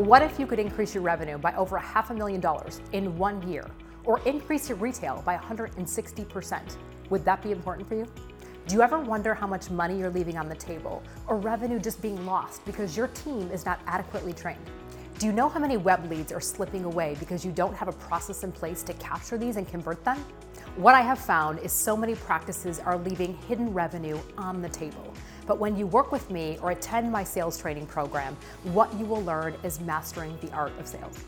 What if you could increase your revenue by over $500,000 in 1 year, or increase your retail by 160%? Would that be important for you? Do you ever wonder how much money you're leaving on the table, or revenue just being lost because your team is not adequately trained? Do you know how many web leads are slipping away because you don't have a process in place to capture these and convert them? What I have found is so many practices are leaving hidden revenue on the table. But when you work with me or attend my sales training program, what you will learn is mastering the art of sales.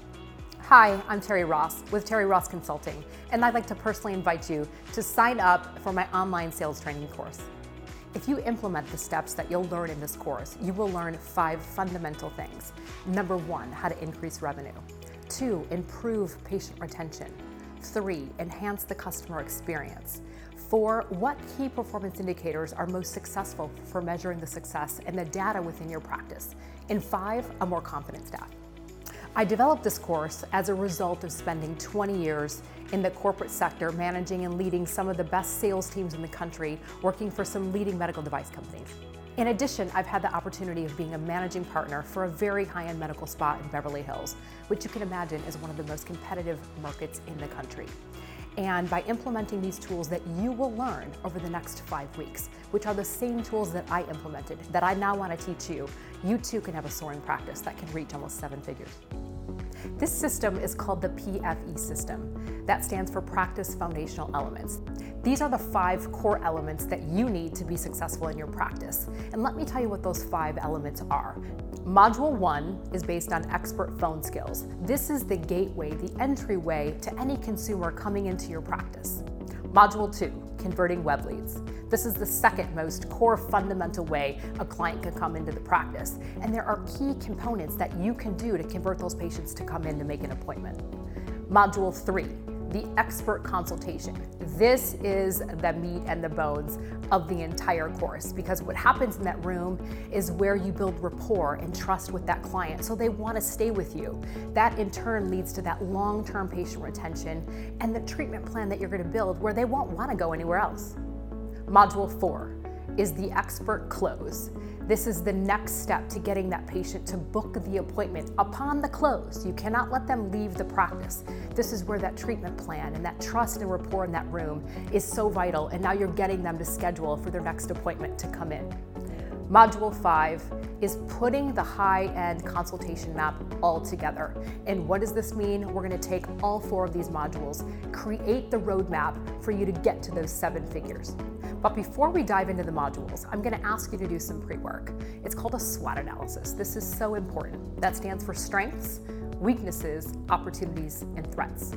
Hi, I'm Terri Ross with Terri Ross Consulting, and I'd like to personally invite you to sign up for my online sales training course. If you implement the steps that you'll learn in this course, you will learn 5 fundamental things. Number 1, how to increase revenue. 2, improve patient retention. 3, enhance the customer experience. 4, what key performance indicators are most successful for measuring the success and the data within your practice. And 5, a more confident staff. I developed this course as a result of spending 20 years in the corporate sector, managing and leading some of the best sales teams in the country, working for some leading medical device companies. In addition, I've had the opportunity of being a managing partner for a very high-end medical spa in Beverly Hills, which you can imagine is one of the most competitive markets in the country. And by implementing these tools that you will learn over the next 5 weeks, which are the same tools that I implemented, that I now want to teach you, you too can have a soaring practice that can reach almost 7 figures. This system is called the PFE System. That stands for Practice Foundational Elements. These are the 5 core elements that you need to be successful in your practice. And let me tell you what those 5 elements are. Module 1 is based on expert phone skills. This is the gateway, the entryway to any consumer coming into your practice. Module 2, converting web leads. This is the second most core fundamental way a client can come into the practice. And there are key components that you can do to convert those patients to come in to make an appointment. Module 3, the expert consultation. This is the meat and the bones of the entire course, because what happens in that room is where you build rapport and trust with that client, so they want to stay with you. That in turn leads to that long-term patient retention and the treatment plan that you're going to build where they won't want to go anywhere else. Module 4 is the expert close. This is the next step to getting that patient to book the appointment upon the close. You cannot let them leave the practice. This is where that treatment plan and that trust and rapport in that room is so vital, and now you're getting them to schedule for their next appointment to come in. Module 5 is putting the high-end consultation map all together. And what does this mean? We're going to take all 4 of these modules, create the roadmap for you to get to those 7 figures. But before we dive into the modules, I'm going to ask you to do some pre-work. It's called a SWOT analysis. This is so important. That stands for strengths, weaknesses, opportunities, and threats.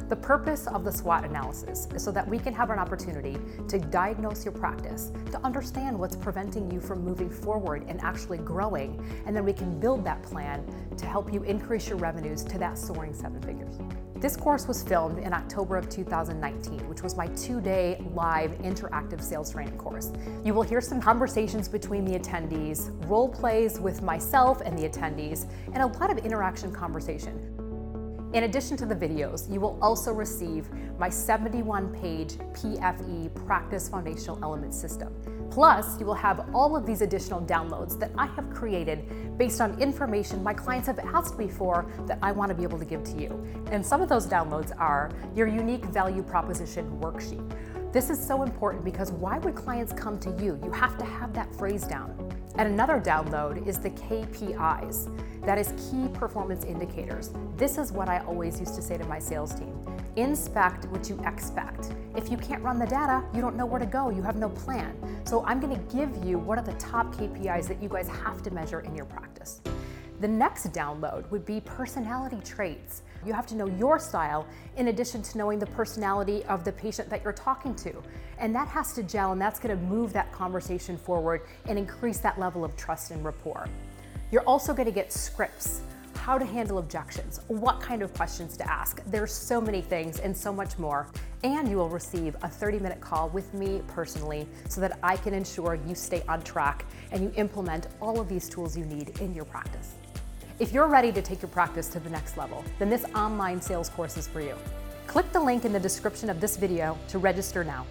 The purpose of the SWOT analysis is so that we can have an opportunity to diagnose your practice, to understand what's preventing you from moving forward and actually growing, and then we can build that plan to help you increase your revenues to that soaring 7 figures. This course was filmed in October of 2019, which was my 2-day live interactive sales training course. You will hear some conversations between the attendees, role plays with myself and the attendees, and a lot of interaction conversation. In addition to the videos, you will also receive my 71-page PFE Practice Foundational Elements System. Plus, you will have all of these additional downloads that I have created based on information my clients have asked me for that I want to be able to give to you. And some of those downloads are your unique value proposition worksheet. This is so important because why would clients come to you? You have to have that phrase down. And another download is the KPIs. That is key performance indicators. This is what I always used to say to my sales team. Inspect what you expect. If you can't run the data, you don't know where to go, you have no plan. So I'm going to give you what are the top KPIs that you guys have to measure in your practice. The next download would be personality traits. You have to know your style in addition to knowing the personality of the patient that you're talking to. And that has to gel, and that's going to move that conversation forward and increase that level of trust and rapport. You're also going to get scripts, how to handle objections, what kind of questions to ask. There's so many things and so much more. And you will receive a 30-minute call with me personally so that I can ensure you stay on track and you implement all of these tools you need in your practice. If you're ready to take your practice to the next level, then this online sales course is for you. Click the link in the description of this video to register now.